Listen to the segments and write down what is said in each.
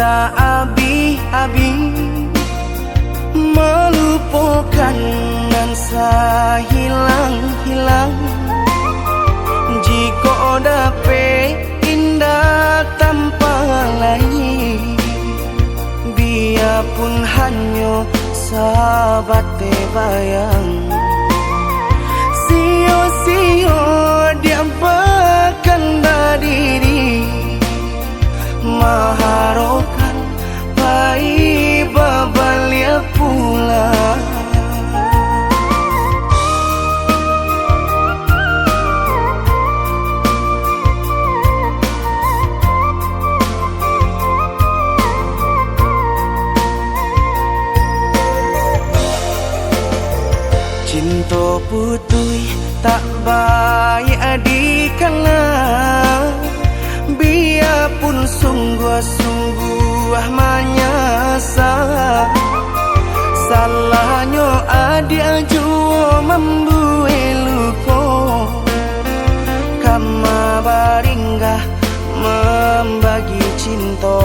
dosa abi-abi, melupakan nansa hilang-hilang. Jika dapat indah tanpa lain, biarpun hanya sahabat bayang. Sio-sio dia bahkan diri maharokan baik babalia pula. Cinta putui tak baik adikana, biarpun sungguh-sungguh menyasa. Salahnya adik jua membuat lupa, kama baringgah membagi cinta.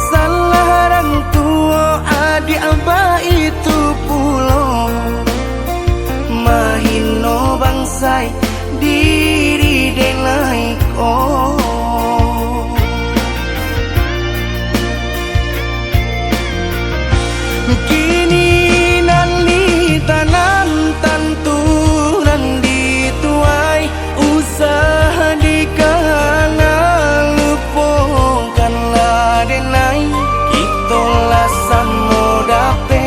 Salah orang tua adik abah itu pulau, mahino bangsai diri denai ko. Kini nali tanam tantu nandi tuai, usaha dikana lupakanlah denai. Itolah samodape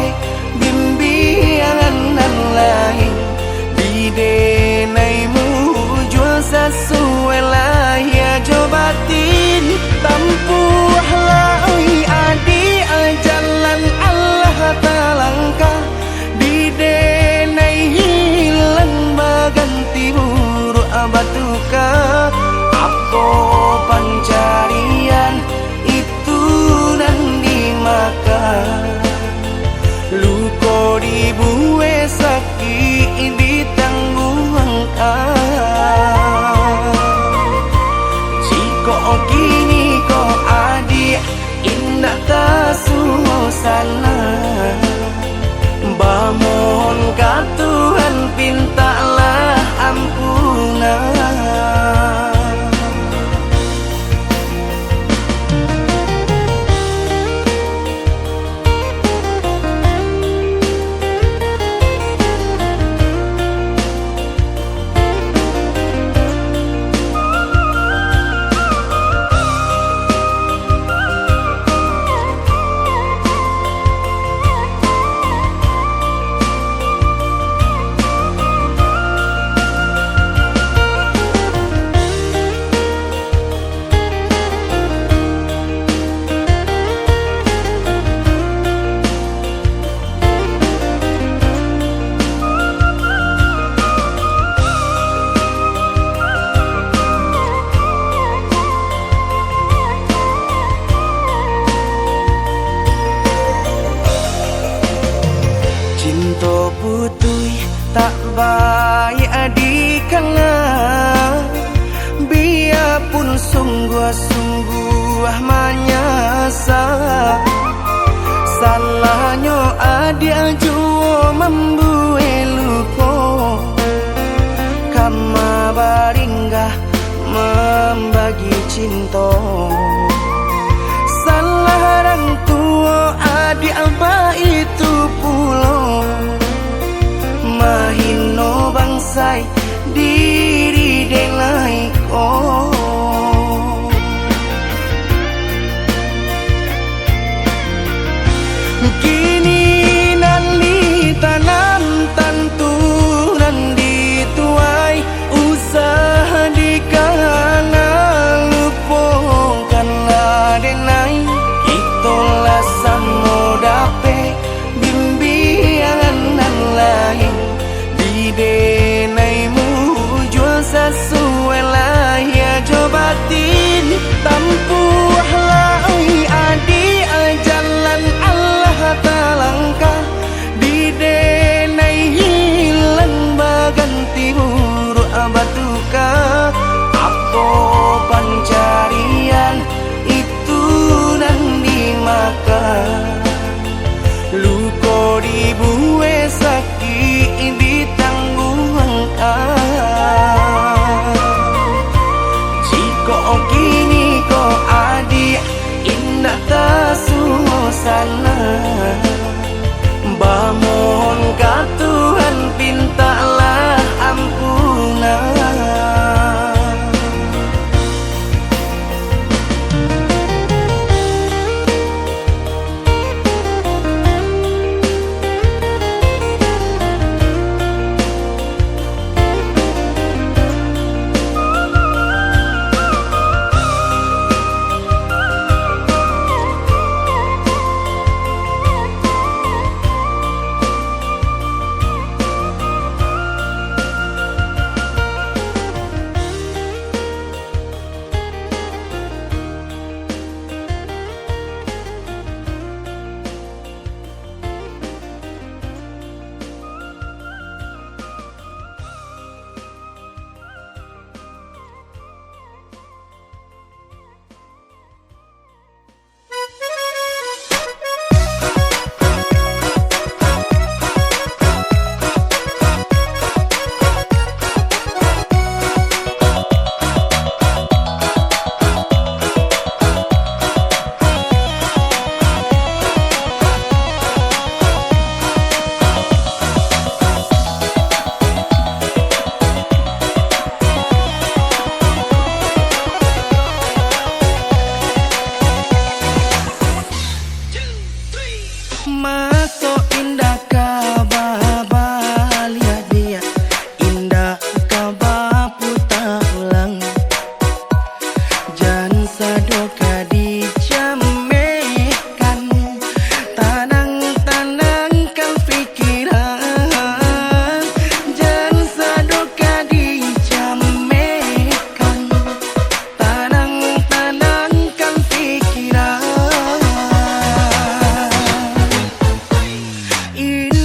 bimbingan dan lain di denaimu jual sesuai lah ya jobatin tampuhlah oi adi jalan Allah talangkah di denai hilang baganti buruk abatuka. Apa pencarian itu dan dimakan, luko dibuat sakit ditanggung jika kini ko adik indah tak suasana, bamohon ka Tuhan pintalah ampunan. Cinta putui tak baik adikana, biarpun sungguh-sungguh menyasa. Salahnya adik jua membuat lupa, kama baringgah membagi cinta. Salah orang tua adik abah itu pulau, mahino bangsai diri denai ko. Kini nali tanam tantu nandi tuai, usaha dikana lupa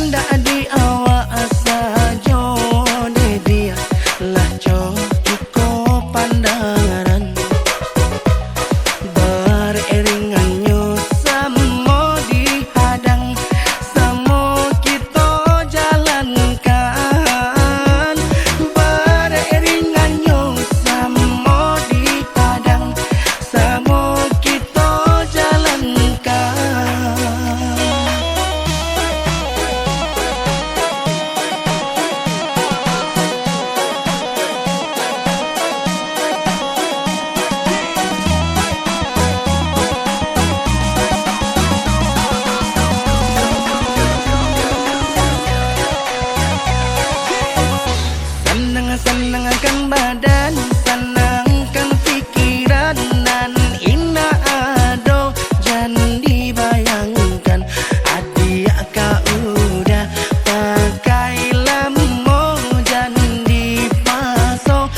indah di awak sajo de dia lah iko pandangan beriringannya samo dihadang samo kita jalankan beriringannya samo dihadang samo kita jalankan. Senangkan badan, senangkan pikiran, dan indah ado jangan dibayangkan. Adik kau udah pakai lamo jangan dipaso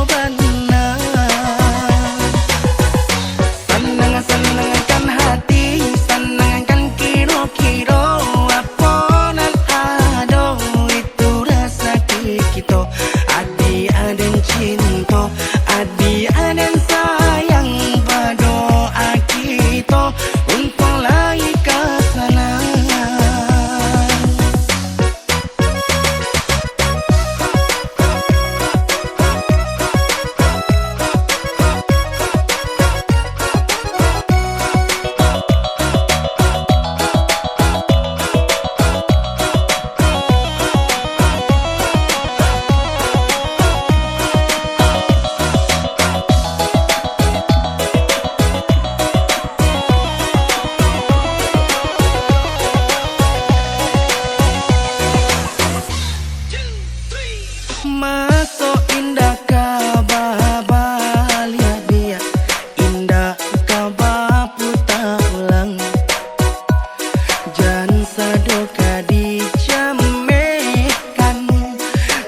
benar. Senangkan hati, senangkan kiro-kiro apa nan ado itu rasa kita. Adi aden cinta, adi aden sayang, berdoa kita untuk lagi ke sana. Masuk indah kabah lihat dia indah kabah putar ulang jangan sadoka dijamekan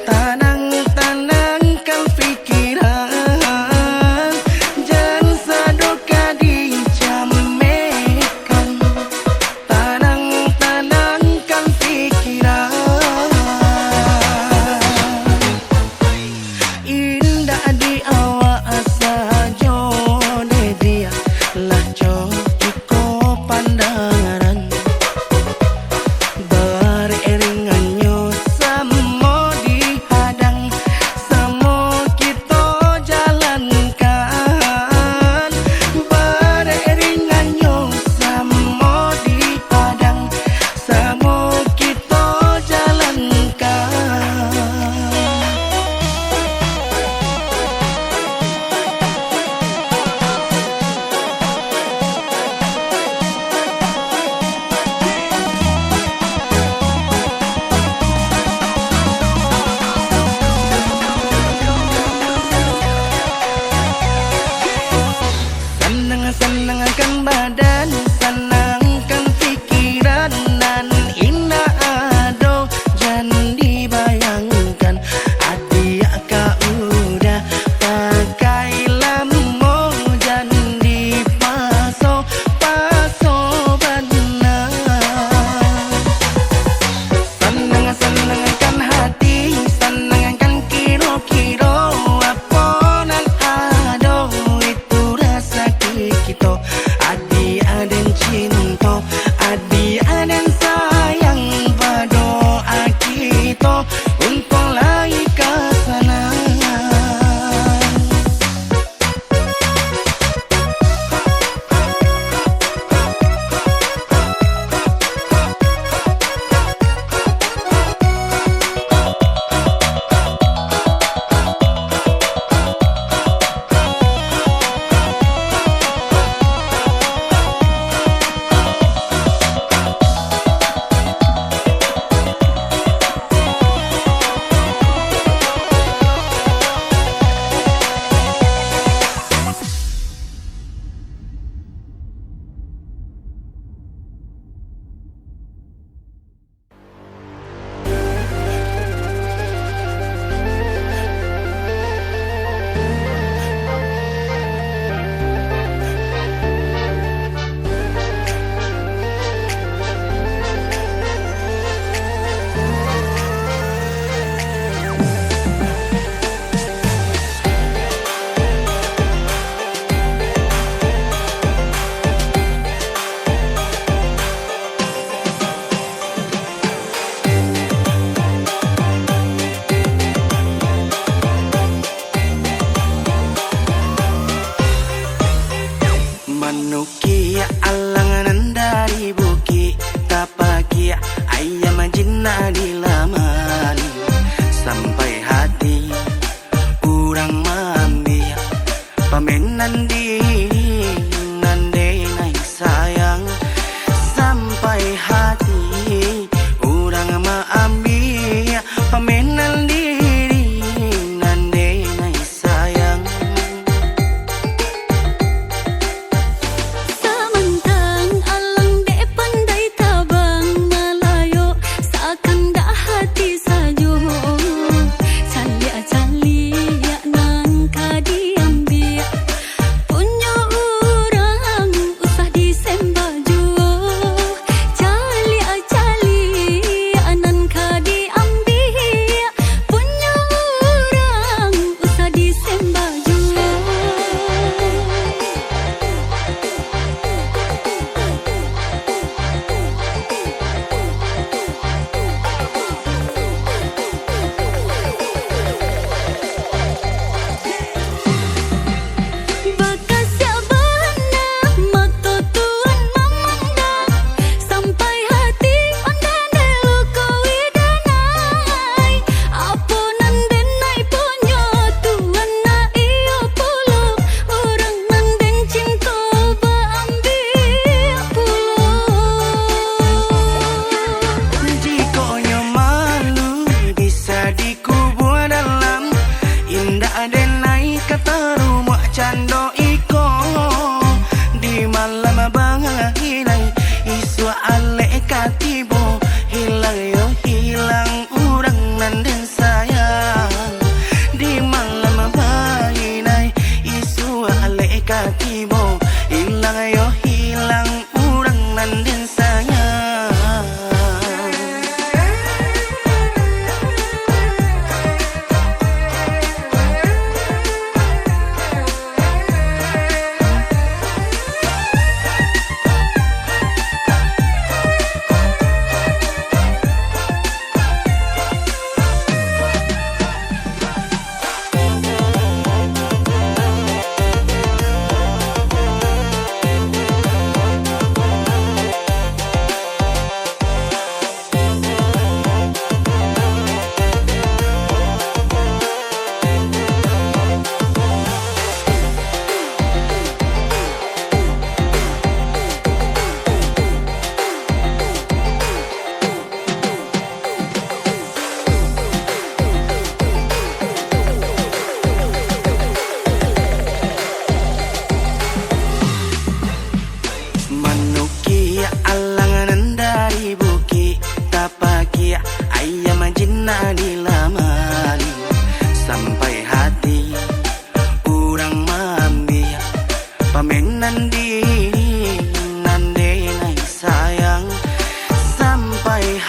tanang-tanangkan pikiran jangan sadoka dijamekan tanang-tanangkan pikiran. Indah di awak sajo de dia lah iko pandangan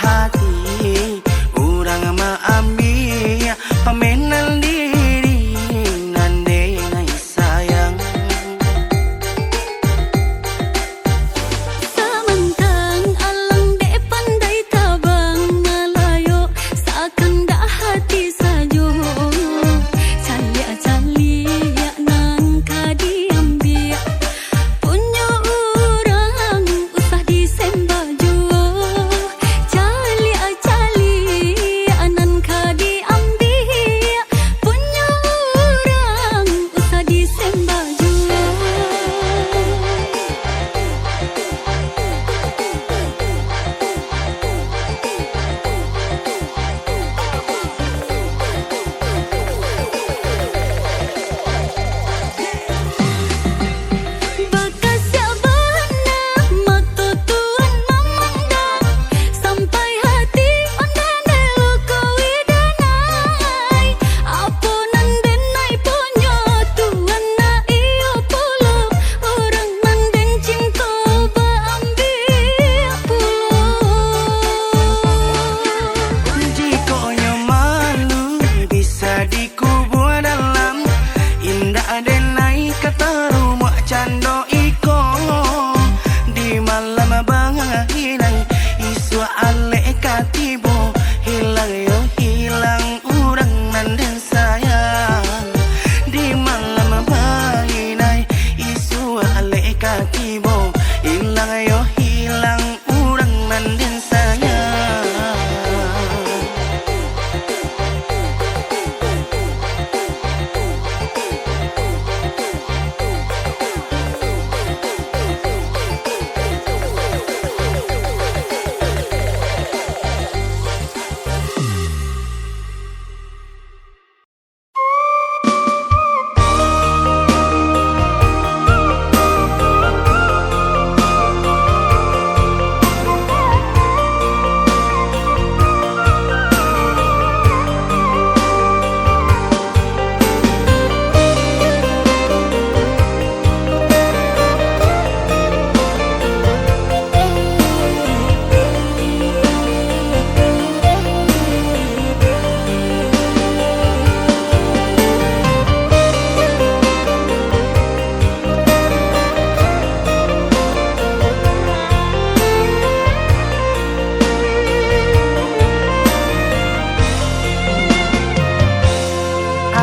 hati urang maambil pamenan diri nande nai sayang. Samantang alang dek pandai tabang ngalayo seakan dak hati sajo. Calia-calia nan kadiambil punya orang usah disembah jo. Calia-calia nan kadiambil punya orang usah disembah jo. Bekas yak behendak mata tuan memandang sampai hati ondan luka widanai. Apa nan denai punya tuan na iyo pulo orang nan den cinta beambil pulo. Jikonya malu bisa dikubur dalam indah denai kata rumah cando iko di malam banginai isu ale katibo hilang yo hilang urang nan den sayang di malam banginai isu ale katibo hilang yo hilang urang nan den sayang.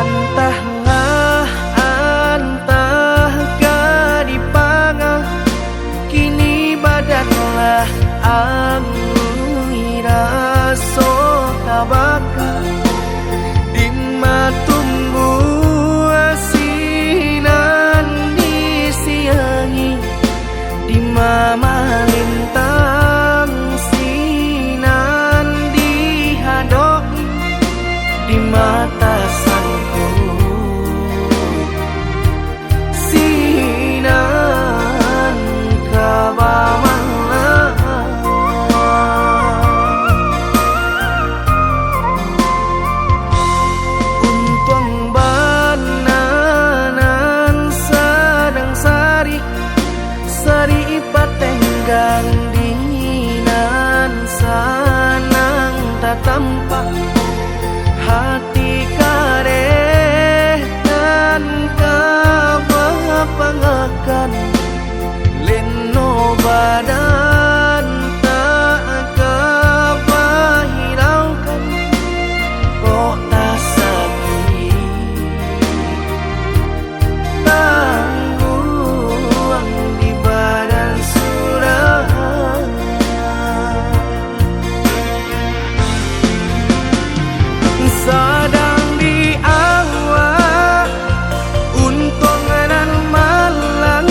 Antah kadipangah kini badanlah angui raso tabaka dimma tumbu asinan disiangi dimma malintang sinan dihadoi di mata sangku sinan kabamala untung bananan sedang sari sari patenggang dinan sanang tatampak hati kareh dan kapangakan leno badan tak kapahiraukan kok tak sakit tangguang di badan surah. Sadang diawak untung nan malang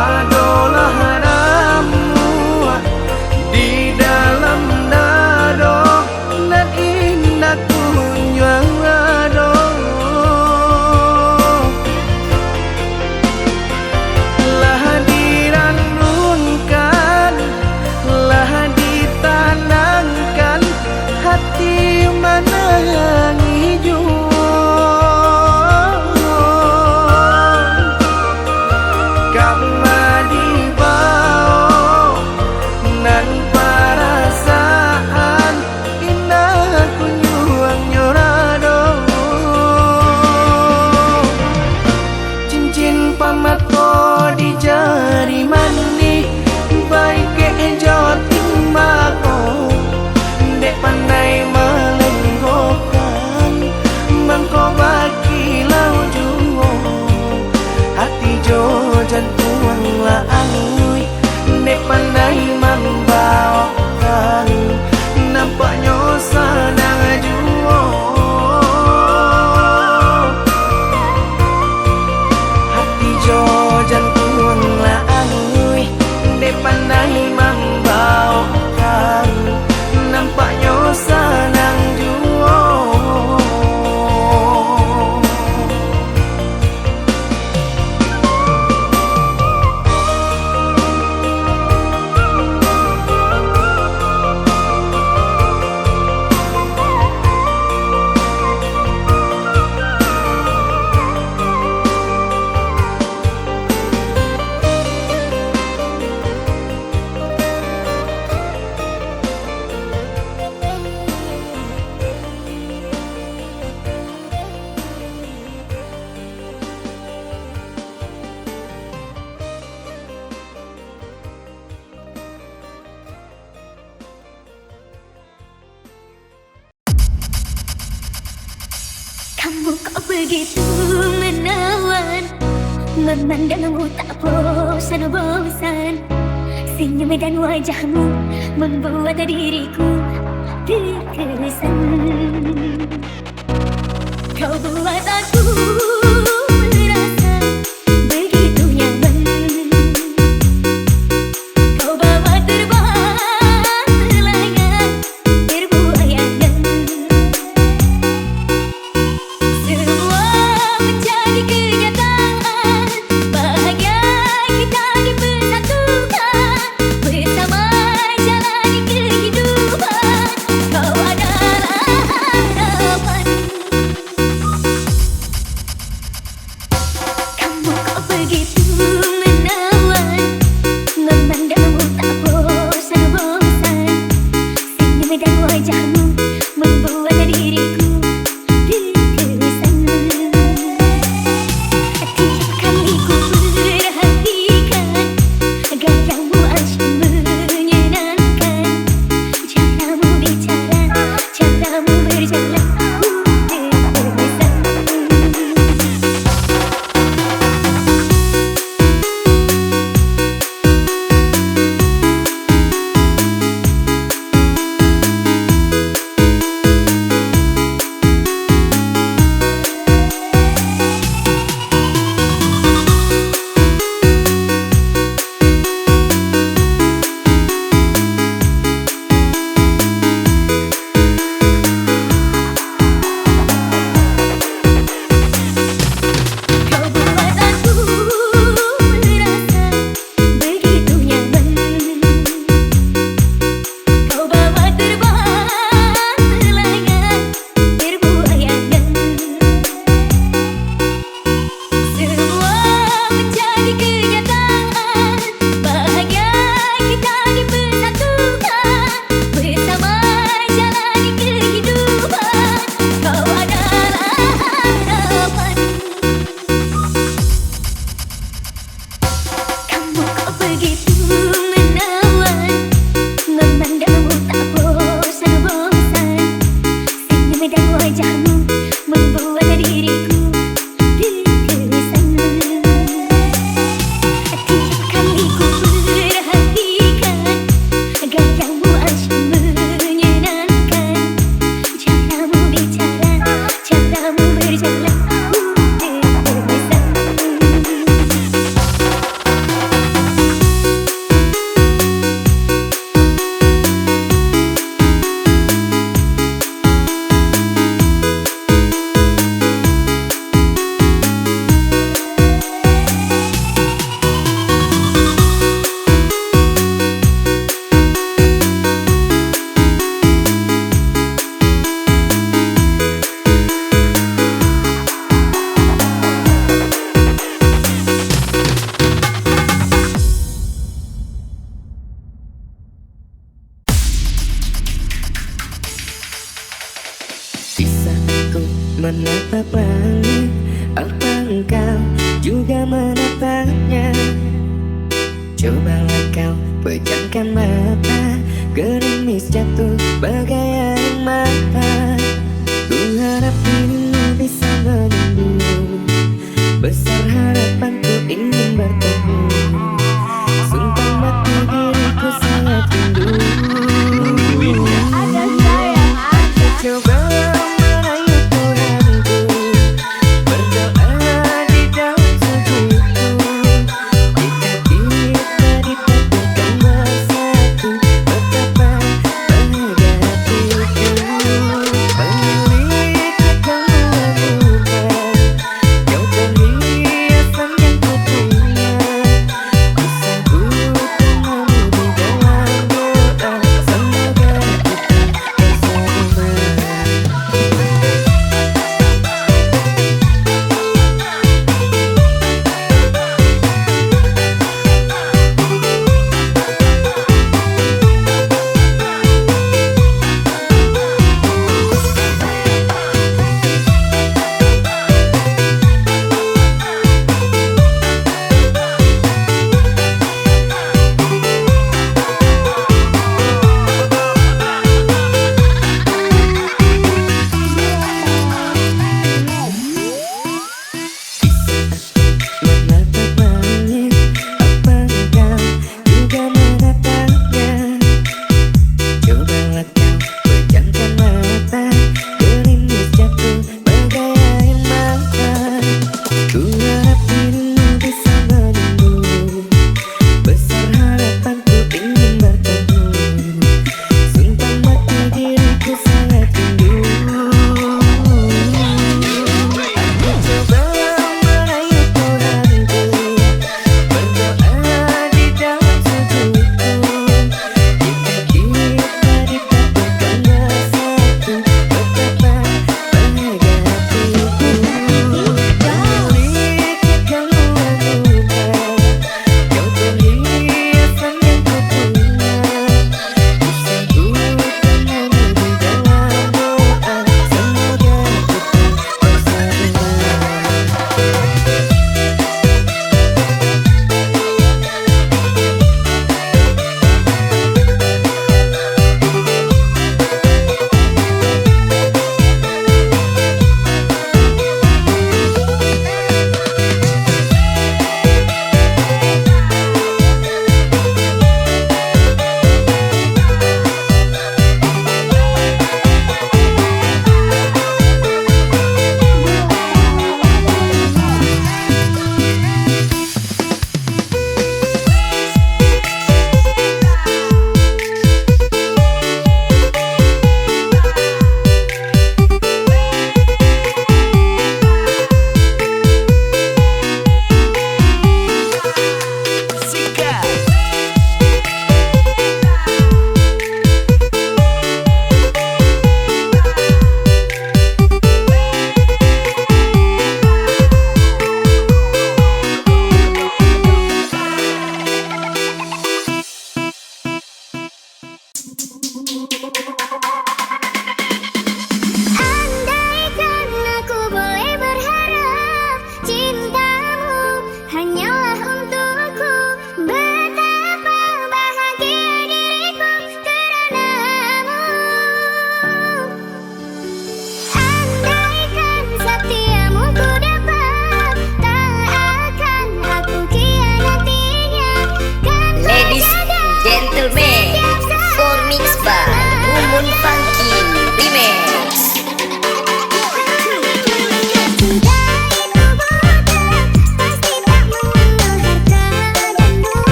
Adolah ramu di dalam nado nan indah kunyado. Lah diranunkan, lah ditanangkan hati menangi jua. Jantung la angui ne pandai membawakan nampaknya sadang juo. Hati jo jantung la angui ne pandai membawakan nampaknya sadang juo. Kamu kok begitu menawan, memandangmu tak bosan-bosan. Senyum dan wajahmu membuat diriku terkesan. Kau buat aku merasa begitu nyaman. Kau bawa terbang layar berbuayangan. Semua menjadi kenyataan. Bahagia kita dipersatukan. Bersama jalani kehidupan. Kau adalah harapan. Cobalah kau pejamkan mata, gerimis jatuh bagai air mata.